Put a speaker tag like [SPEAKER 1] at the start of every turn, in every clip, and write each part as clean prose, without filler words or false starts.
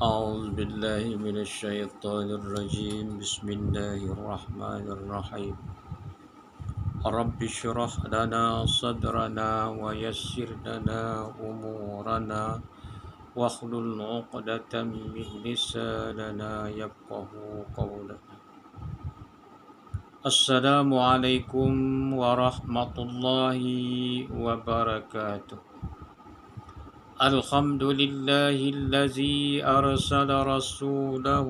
[SPEAKER 1] أعوذ بالله من الشيطان الرجيم بسم الله الرحمن الرحيم رب اشرح لنا صدرنا ويسر لنا أمورنا واحلل عقدة من لساننا يفقه قولنا. السلام عليكم ورحمة الله وبركاته. الحمد لله الذي أرسل رسوله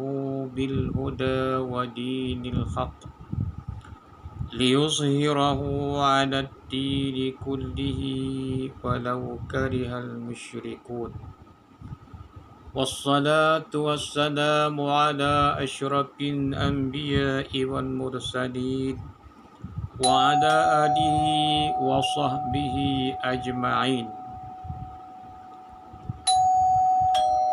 [SPEAKER 1] بالهدى ودين الحق ليظهره على الدين كله ولو كره المشركون، والصلاة والسلام على أشرف الأنبياء والمرسلين وعلى آله وصحبه أجمعين.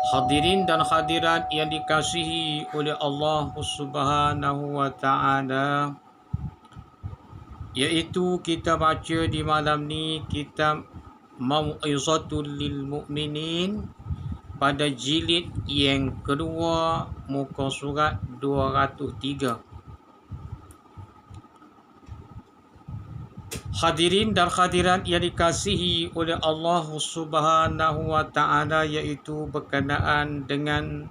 [SPEAKER 1] Hadirin dan hadirat yang dikasihi oleh Allah Subhanahu wa Ta'ala, iaitu kita baca di malam ni kitab Mau'izatul lil Mu'minin pada jilid yang kedua, muka surat 203. Hadirin dan hadirat yang dikasihi oleh Allah Subhanahu wa Ta'ala, iaitu berkenaan dengan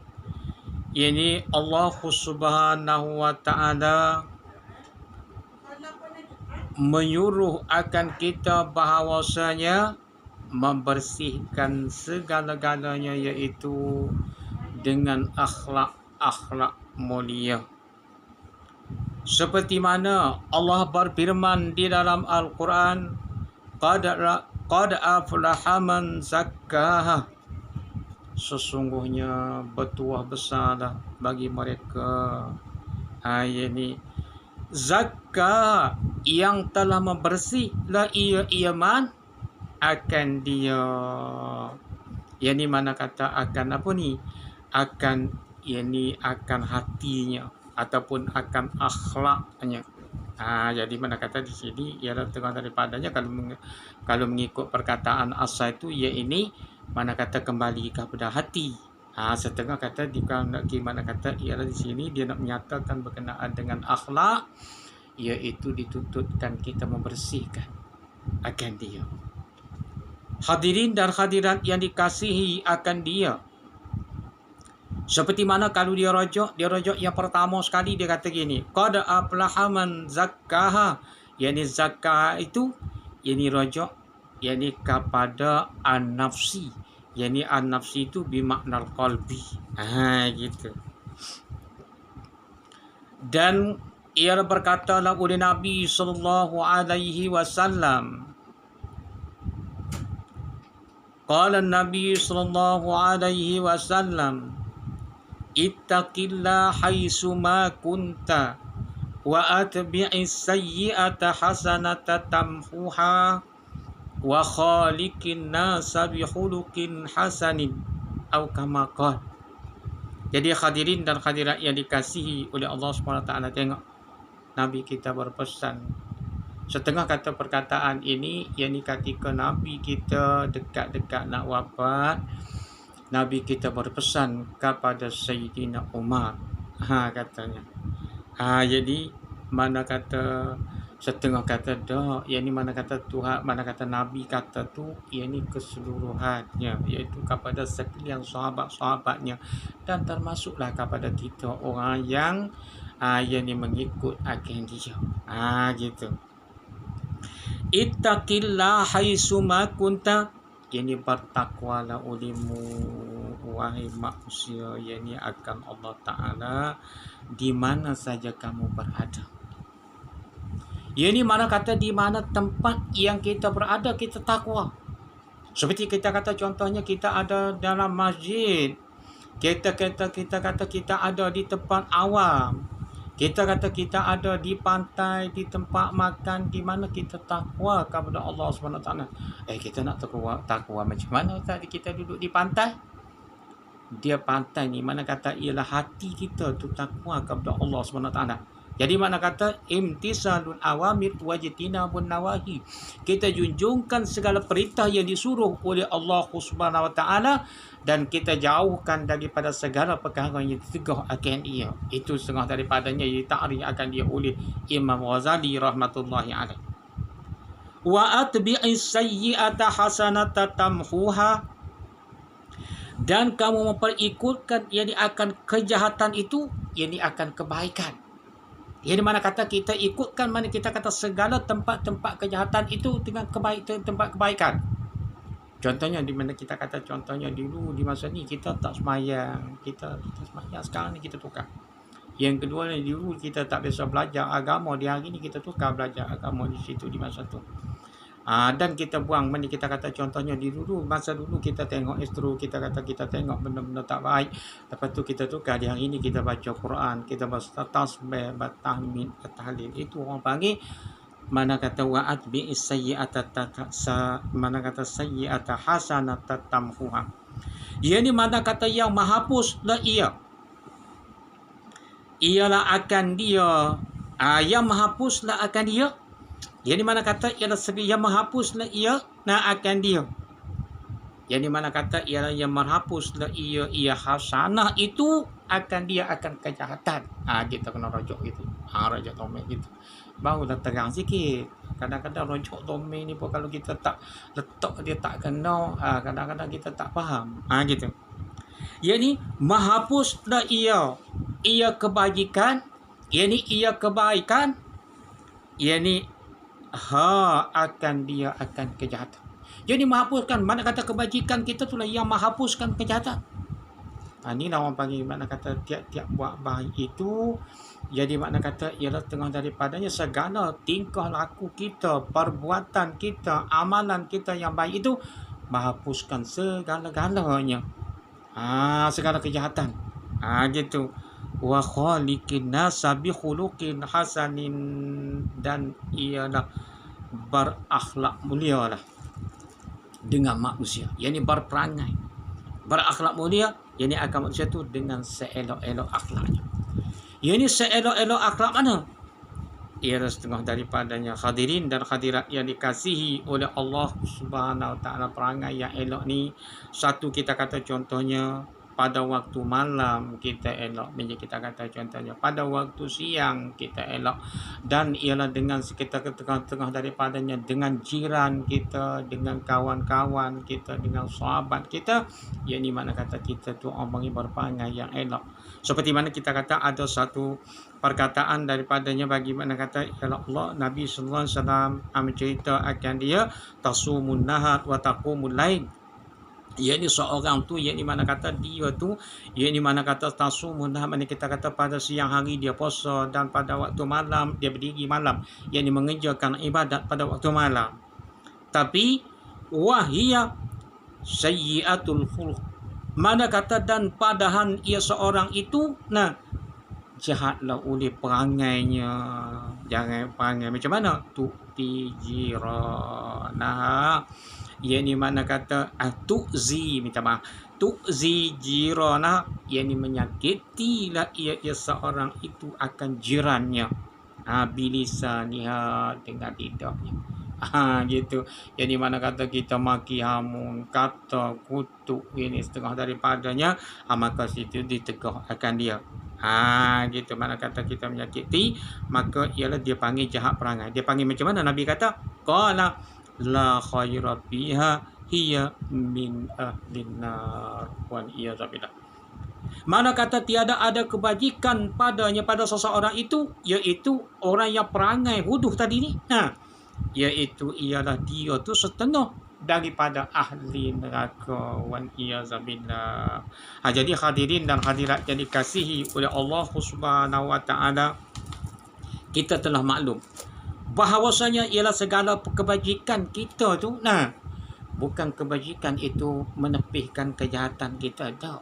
[SPEAKER 1] ini Allah Subhanahu wa Ta'ala menyuruh akan kita bahawasanya membersihkan segala-galanya, iaitu dengan akhlak mulia. Seperti mana Allah berfirman di dalam Al-Quran, Qad aflaha man zakkaha, sesungguhnya bertuah besarlah bagi mereka ini zakka yang telah membersihlah ia iman akan dia. Yani mana kata akan apa ni? Akan akan hatinya ataupun akan akhlaknya. Jadi mana kata di sini ialah tengah daripadanya, kalau mengikut perkataan asal itu, ia ini mana kata kembali kepada hati. Setengah kata mana kata ialah di sini dia nak menyatakan berkenaan dengan akhlak, iaitu dituntutkan kita membersihkan akan dia. Hadirin dan hadirat yang dikasihi akan dia, seperti mana kalau dia rojok yang pertama sekali dia kata gini, Qad aflaha man zakkaha, yani zakah itu rojok kepada an-nafsi, yani an-nafsi itu bimakna qalbi. Gitu. Dan ia berkatalah oleh Nabi sallallahu alaihi wasallam, qala Nabi sallallahu alaihi wasallam, ittaqillah haitsu ma kunta wa atbi'is sayyi'ata hasanata tamhuha wa khaliqin nasa bi khuluqin hasanin atau kama qala. Jadi hadirin dan hadirat yang dikasihi oleh Allah Subhanahu wa Ta'ala, tengok Nabi kita berpesan. Setengah kata perkataan ini, yakni ketika Nabi kita dekat-dekat nak wafat, Nabi kita berpesan kepada Sayyidina Umar. Katanya. Jadi mana kata setengah kata dah, yakni mana kata Tuhan, mana kata Nabi kata tu, yakni keseluruhannya, iaitu kepada sekalian sahabat-sahabatnya, dan termasuklah kepada kita orang yang yakni mengikut akan dia. Gitu. Ittaqillah haitsu ma kunta, yakni bertakwalah olehmu wahai manusia, yakni akan Allah Ta'ala di mana saja kamu berada. Yakni mana kata di mana tempat yang kita berada kita takwa. Seperti kita kata contohnya kita ada dalam masjid, kita kata kita ada di tempat awam, kita kata kita ada di pantai, di tempat makan, di mana kita takwa kepada Allah Subhanahu Wa Taala. Kita nak takwa macam mana tadi kita duduk di pantai? Dia pantai ni mana kata ialah hati kita tu takwa kepada Allah Subhanahu Wa Taala. Jadi makna kata imtisalul awamir wajtinabun nawahi. Kita junjungkan segala perintah yang disuruh oleh Allah Subhanahu wa taala dan kita jauhkan daripada segala perkara yang ditegah akan dia. Itu setengah daripadanya yang ta'rif akan dia oleh Imam Ghazali rahmatullahi alaih. Wa atbi'is sayyi'ata hasanata tamhuha, dan kamu memperikutkan yang akan kejahatan itu, yang akan kebaikan. Yang mana kata kita ikutkan, mana kita kata segala tempat-tempat kejahatan itu dengan tempat kebaikan. Contohnya di mana kita kata, contohnya dulu di masa ni kita tak semayang, kita semayang, sekarang ni kita tukar. Yang kedua ni, dulu kita tak biasa belajar agama, di hari ni kita tukar belajar agama di situ di masa tu. Dan kita buang, mana kita kata contohnya di dulu, masa dulu kita tengok istru, kita kata kita tengok benda-benda tak baik, lepas tu kita tukar, di hari ini kita baca Quran, kita baca tasbih, tahmid, tahlil. Itu orang panggil mana kata wa'at bi'is sayyi'ata mana kata sayyi'ata hasanata tamhuha. Ia ni mana kata yang menghapus lah ialah akan dia, yang menghapus lah akan dia. Yang di mana kata ialah yang menghapuslah ia akan dia. Yang di mana kata ialah yang menghapuslah ia hasanah itu akan dia akan kejahatan. Kita kena rujuk gitu. Rujuk domeh gitu. Barulah terang sikit. Kadang-kadang rujuk domeh ni pun kalau kita tak letak dia tak kena, kadang-kadang kita tak faham. Gitu. Yang ni menghapuslah ia kebajikan, yang ni ia kebaikan, yang ni akan dia akan kejahatan. Jadi menghapuskan, mana kata kebajikan kita itulah yang menghapuskan kejahatan. Inilah orang panggil mana kata tiap-tiap buat baik itu. Jadi makna kata ialah tengah daripadanya segala tingkah laku kita, perbuatan kita, amalan kita yang baik itu menghapuskan segala-galanya. Segala kejahatan. Gitu. Wa khaliqin nasa bi khuluqin hasanin, dan ialah berakhlak mulia lah dengan manusia. Yang ini berperangai berakhlak mulia, yang ini akan manusia tu dengan seelok-elok akhlaknya. Yang ini seelok-elok akhlak mana? Ialah setengah daripadanya hadirin dan hadirat yang dikasihi oleh Allah Subhanahu wa taala. Perangai yang elok ni, satu kita kata contohnya pada waktu malam kita elok, kita kata contohnya pada waktu siang kita elok, dan ialah dengan sekitar tengah-tengah daripadanya dengan jiran kita, dengan kawan-kawan kita, dengan sahabat kita. Yang ni mana kata kita tu orang panggil berperangai yang elok. Seperti mana kita kata ada satu perkataan daripadanya bagi mana kata Allah Nabi sallallahu alaihi wasallam mencerita akan dia tasumun nahar wa taqumul lail. Ia ni seorang tu, ia ni mana kata dia tu, ia ni mana kata tasumun nahar, mana kita kata pada siang hari dia puasa dan pada waktu malam dia berdiri malam. Ia ni mengerjakan ibadat pada waktu malam. Tapi wahia sayyiatul khuluq, mana kata dan padahal ia seorang itu jahatlah oleh perangainya. Jangan perangai macam mana? Tu'ti jirana. Ia ni mana kata tu'zi, minta maaf, tu'zi jirana, ia ni menyakitilah ia seorang itu akan jirannya. Bilisaniha, dengan lidahnya. Gitu. Jadi mana kata kita maki hamun, kata kutuk, ini setengah daripadanya, maka situ ditegah akan dia. Gitu. Mana kata kita menyakiti, maka ialah dia panggil jahat perangai. Dia panggil macam mana? Nabi kata qala la khaira fiha hiya min ahlin nar wa iyyazabillah. Mana kata tiada ada kebajikan padanya, pada seseorang itu, iaitu orang yang perangai huduh tadi ni. Iaitu ialah dia tu setengah daripada ahli neraka wan iyazabillah. Jadi hadirin dan hadirat yang dikasihi oleh Allah Subhanahu wa taala, kita telah maklum bahawasanya ialah segala kebajikan kita tu bukan kebajikan itu menepihkan kejahatan kita dah.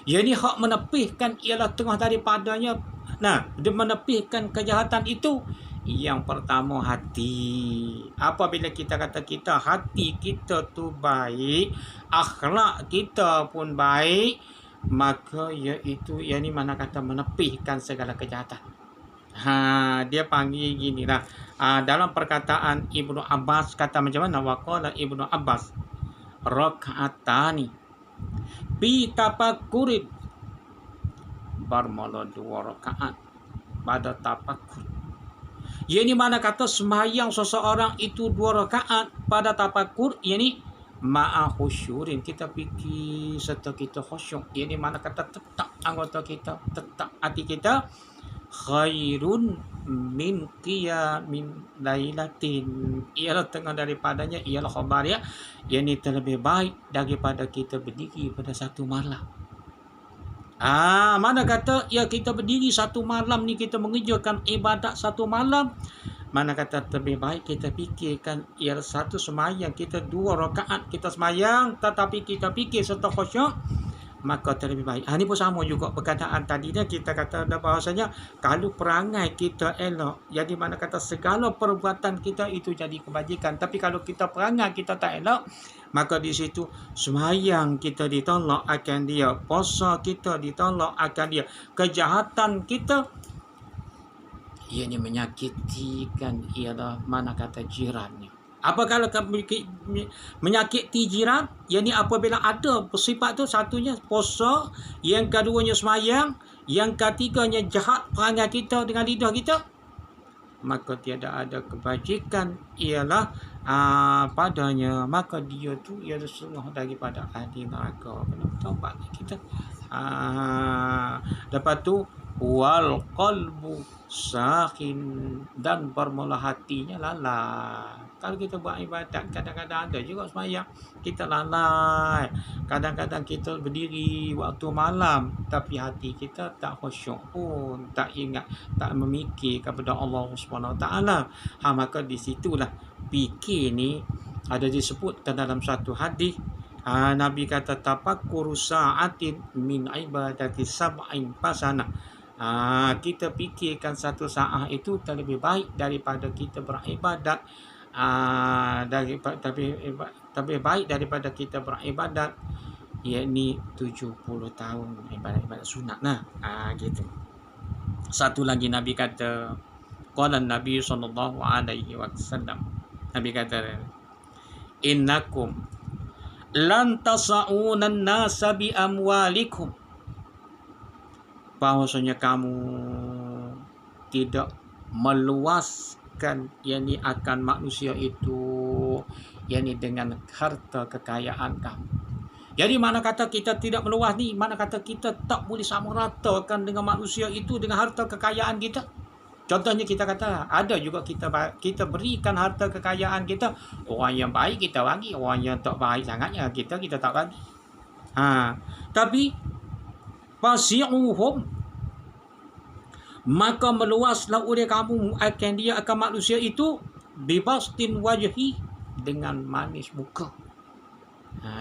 [SPEAKER 1] Yang ni hak menepihkan ialah tengah daripadanya dia menepihkan kejahatan itu. Yang pertama hati. Apabila kita kata kita hati kita tu baik, akhlak kita pun baik, maka iaitu yang ni mana kata menepihkan segala kejahatan. Dia panggil gini lah. Dalam perkataan Ibnu Abbas kata macam mana? Waqala Ibnu Abbas raka'atani bi tafakkurin, bermula 2 rakaat pada tafakkur. Ini mana kata sembahyang seseorang itu 2 rakaat pada tafakkur, ini ma'a khusyurin, kita fikir serta kita khusyuk. Ini mana kata tetap anggota kita, tetap hati kita, khairun min qiyamin lailatin, ialah tengah daripadanya ialah khabar ya, yang ini terlebih baik daripada kita berdiri pada satu malam. Mana kata ya kita berdiri satu malam ni, kita mengerjakan ibadat satu malam, mana kata lebih baik kita fikirkan ialah satu semayang kita 2 rakaat kita semayang tetapi kita fikir serta khusyuk, maka terlebih baik. Ini pun sama juga perkataan tadinya, kita kata bahasanya kalau perangai kita elok, jadi mana kata segala perbuatan kita itu jadi kebajikan. Tapi kalau kita perangai kita tak elok, maka di situ sembahyang kita ditolak akan dia, puasa kita ditolak akan dia, kejahatan kita ianya menyakiti kan ialah mana kata jirannya. Apa kalau menyakiti jiran? Yang ni apabila ada sifat tu, satunya puasa, yang keduanya sembahyang, yang ketiganya jahat perangai kita dengan lidah kita, maka tiada ada kebajikan ialah padanya, maka dia tu ialah setengah daripada ahli neraka. Kena taubat kita. Lepas tu wal qalbu sakin, dan bermula hatinya lalai. Kalau kita buat ibadat, kadang-kadang ada juga sembahyang kita lalai, kadang-kadang kita berdiri waktu malam tapi hati kita tak khusyuk pun, tak ingat, tak memikir kepada Allah Subhanahu Wa Taala. Maka di situlah fikir ni ada disebut dalam satu hadis. Nabi kata tafakkuru sa'atin min ibadati sab'in fasana. Kita fikirkan satu saat itu terlebih baik daripada kita beribadat, tapi baik daripada kita beribadat yakni 70 tahun ibadat sunat gitu. Satu lagi Nabi kata, qala Nabi sallallahu alaihi wasallam, Nabi kata innakum lan tasa'una an-nasa bi amwalikum, bahwasanya kamu tidak meluaskan yakni akan manusia itu yakni dengan harta kekayaan kamu. Jadi mana kata kita tidak meluas ni, mana kata kita tak boleh sama ratakan dengan manusia itu dengan harta kekayaan kita. Contohnya kita kata ada juga kita berikan harta kekayaan kita, orang yang baik kita bagi, orang yang tak baik sangatnya kita tak bagi. Tapi fasi'uhum, maka meluaslah oleh kamu akan dia, akan manusia itu, bibastin wajhi, dengan manis muka.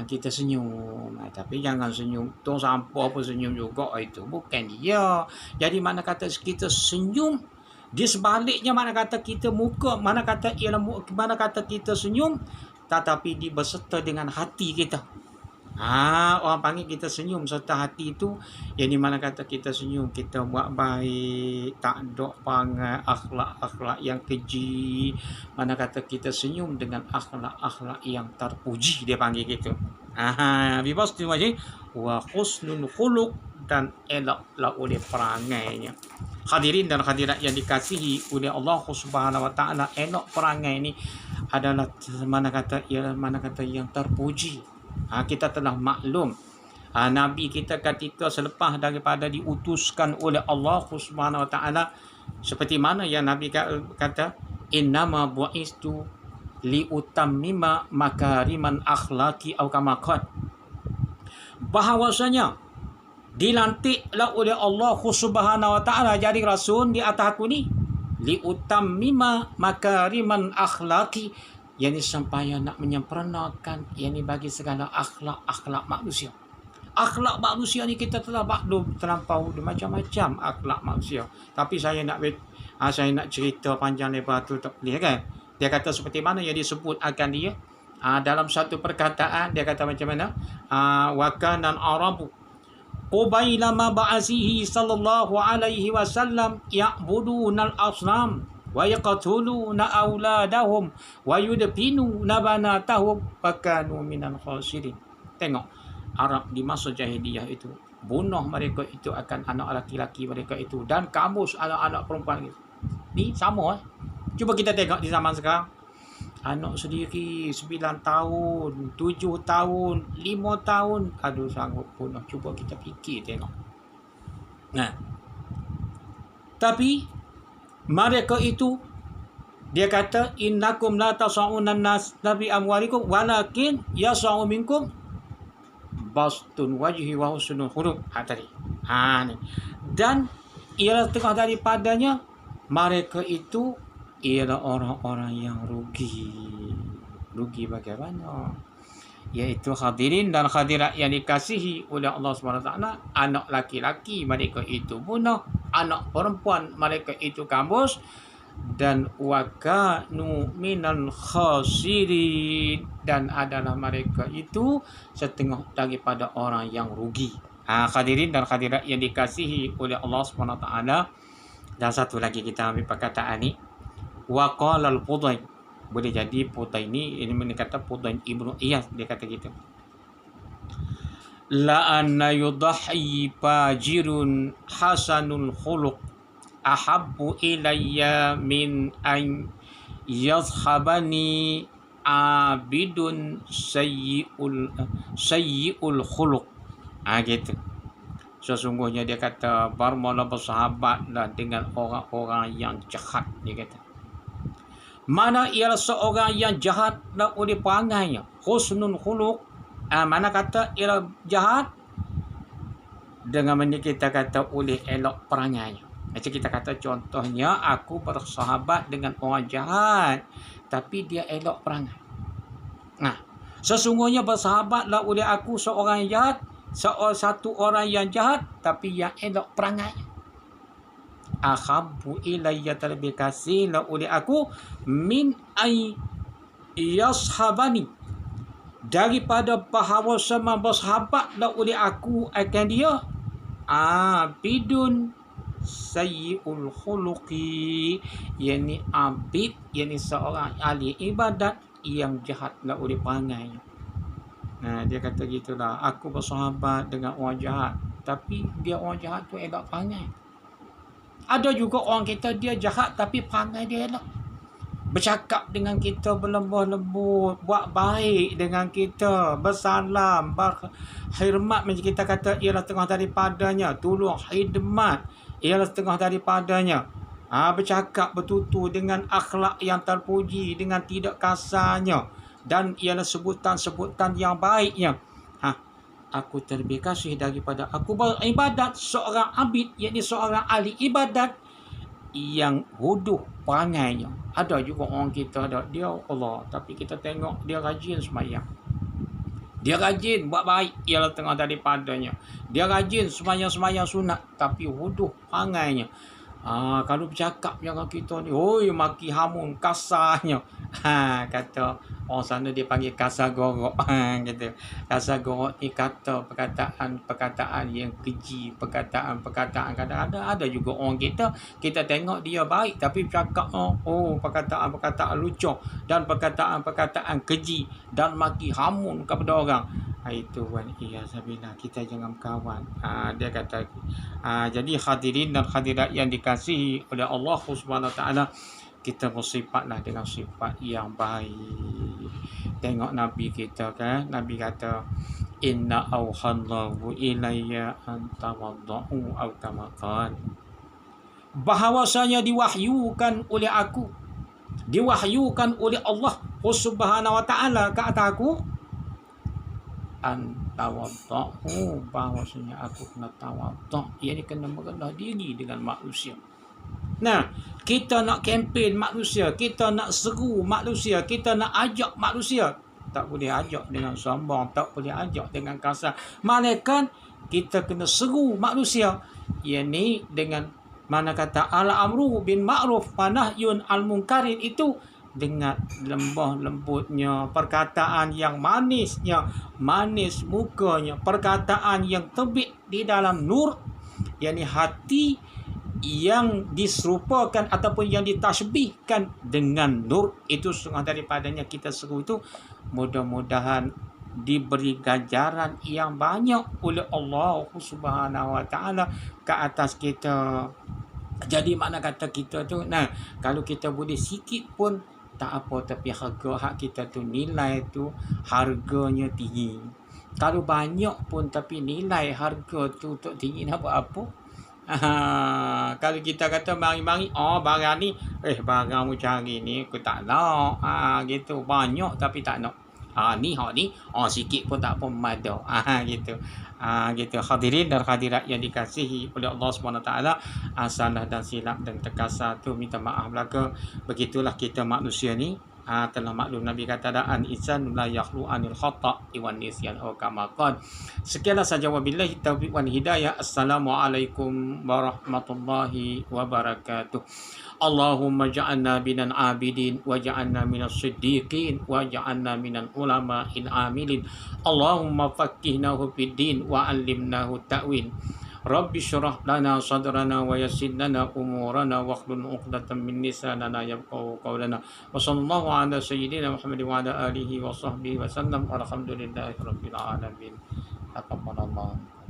[SPEAKER 1] Kita senyum, tapi jangan senyum tong sampah apa senyum juga, itu bukan dia. Jadi mana kata kita senyum, di sebaliknya mana kata kita muka, mana kata kita senyum tetapi diberserta dengan hati kita. Orang panggil kita senyum serta hati itu, yang di mana kata kita senyum kita buat baik, tak ada perangai akhlak-akhlak yang keji, mana kata kita senyum dengan akhlak-akhlak yang terpuji, dia panggil gitu. Bibastin wajhi wa husnul khuluq, dan eloklah oleh perangainya. Hadirin dan hadirat yang dikasihi oleh Allah Subhanahu Wa Taala, elok perangai ini adalah mana kata yang terpuji. Kita telah maklum Nabi kita ketika selepas daripada diutuskan oleh Allah Subhanahu Wa Taala, seperti mana yang Nabi kata, innama bu'istu liutammima makariman akhlaqi atau kama qala, bahawasanya dilantiklah oleh Allah Subhanahu Wa Taala jadi rasul di atas aku ni, liutammima makariman akhlaqi, yang sampai nak menyempurnakan yang bagi segala akhlak manusia. Akhlak manusia ni kita telah maklum terlampau macam-macam akhlak manusia. Tapi saya nak cerita panjang lebar tu tak boleh kan. Dia kata seperti mana yang disebut akan dia dalam satu perkataan, dia kata macam mana, wa kana al-arabu qubailama ba'asihi sallallahu alaihi wasallam ya'budunal asnam wa yaqtuluna auladahum wa yudfinuna banatahum wa kanu minal khasirin. Tengok, Arab di masa jahiliyah itu bunuh mereka itu akan anak laki-laki mereka itu dan kamus anak-anak perempuan itu. Ni sama Cuba kita tengok di zaman sekarang. Anak sendiri 9 tahun, 7 tahun, 5 tahun, aduh sanggup bunuh. Cuba kita fikir tengok. Nah, tapi mereka itu dia kata innakum la tasaunan nas nabi amwalikum walakin yasau minkum bastun wajhi wa husnul khuluq. Tadi. Ni. Dan ialah tengah daripadanya mereka itu ialah orang-orang yang rugi. Rugi bagaimana? Iaitu hadirin dan hadirat yang dikasihi oleh Allah SWT. Anak laki-laki mereka itu bunuh, anak perempuan mereka itu kampus, dan wakanu minal khasirin, dan adalah mereka itu setengah daripada orang yang rugi. Hadirin dan hadirat yang dikasihi oleh Allah SWT. Dan satu lagi kita ambil perkataan ni, wa qala al-Fudail. Boleh jadi Fudail ni ini kata Fudail Ibnu Iyas, dia kata gitu. La anna yudhi fajirun hasanul khuluq ahabbu ilayya min an yazhabani abidun sayyi'ul khuluq. Gitu. Sesungguhnya dia kata bermula bersahabatlah dengan orang-orang yang jahat, dia kata. Mana ialah seorang yang jahat dan oleh perangainya husnul khuluq. Mana kata ialah jahat dengan mana kita kata oleh elok perangainya. Macam kita kata contohnya, aku bersahabat dengan orang jahat tapi dia elok perangai. Sesungguhnya bersahabatlah oleh aku seorang yang jahat, satu orang yang jahat tapi yang elok perangainya. Ahabbu ilayya, terlebih kasihlah oleh aku min ay yashabani, daripada bahawa sama bersahabatlah oleh aku akan dia abidun sayyi'ul khuluqi, yakni abid, yakni seorang ahli ibadat yang jahatlah oleh perangainya. Dia kata gitulah, aku bersahabat dengan orang jahat tapi dia orang jahat tu elok perangai. Ada juga orang kita dia jahat tapi perangai dia elok. Bercakap dengan kita berlembut lembut, buat baik dengan kita, bersalam, berkhidmat, macam kita kata ialah setengah daripadanya, tolong khidmat ialah setengah daripadanya. Bercakap bertutur dengan akhlak yang terpuji, dengan tidak kasarnya, dan ialah sebutan-sebutan yang baiknya. Aku terlebih kasih daripada aku beribadat seorang abid, yakni seorang ahli ibadat yang huduh perangainya. Ada juga orang kita ada, dia Allah, tapi kita tengok dia rajin sembahyang, dia rajin buat baik, ialah tengah daripadanya. Dia rajin sembahyang sunat tapi huduh perangainya. Kalau bercakap dengan kita ni, oi, maki hamun, kasarnya. Kata orang sana dia panggil kasar gorok. Kata kasar gorok ni kata perkataan yang keji, perkataan kadang-kadang ada juga orang kita tengok dia baik tapi bercakap perkataan lucu dan perkataan keji dan maki hamun kepada orang. Itu iyazbillah, kita jangan kawan. Dia kata jadi hadirin dan hadirat yang dikasihi oleh Allah Subhanahu Wa Taala, kita bersifatlah dengan sifat yang baik. Tengok Nabi kita kan, Nabi kata inna auhallahu ilayya an tawaddu aw kama qala, bahawasanya diwahyukan oleh aku, diwahyukan oleh Allah Subhanahu Wa Taala ke atas aku, an tawaddu, bahawasanya aku kena tawaddu, iaitu kena merendah diri dengan manusia. Kita nak kempen manusia, kita nak seru manusia, kita nak ajak manusia, tak boleh ajak dengan sombong, tak boleh ajak dengan kasar. Malaikat kita kena seru manusia, yakni dengan mana kata al-amru bin ma'ruf wa nahyun al-munkarin, itu dengan lembah lembutnya, perkataan yang manisnya, manis mukanya, perkataan yang terbit di dalam nur, yakni hati yang diserupakan ataupun yang ditasbihkan dengan nur, itu setengah daripadanya kita seru itu. Mudah-mudahan diberi ganjaran yang banyak oleh Allah Subhanahu wa taala ke atas kita. Jadi mana kata kita tu, nah kalau kita boleh sikit pun tak apa, tapi harga hak kita tu, nilai tu harganya tinggi. Kalau banyak pun tapi nilai harga tu tak tinggi, nak buat apa? Kalau kita kata mari-mari, oh barang ni, barang mu cari ni aku tak nak, gitu, banyak tapi tak nak. Ni hak ni, sikit pun tak apa, memada. Gitu. Gitu. Hadirin dan hadirat yang dikasihi oleh Allah SWT, salah dan silap dan terkasar tu minta maaf belaka. Begitulah kita manusia ni. Telah maklum Nabi kata an insan la yakhlu anil khata' wan nisyan atau kama qala. Sekianlah saja, wabillahi taufiq wal hidayah. Assalamualaikum warahmatullahi wabarakatuh. Allahumma ja'alna minal abidin wa ja'alna minas siddiqin wa ja'alna minal ulama'il amilin. Allahumma faqqihnahu fid din wa 'allimnahu ta'wil. Rabbi syrah lana sadrana wa yassir lana umurana wa hlul 'uqdatam min lisanina yafqahu qawlana. Wa sallallahu ala sayyidina Muhammad wa ala alihi wa sahbihi wa sallam. Alhamdulillahi rabbil alamin. Taqabbalallahu.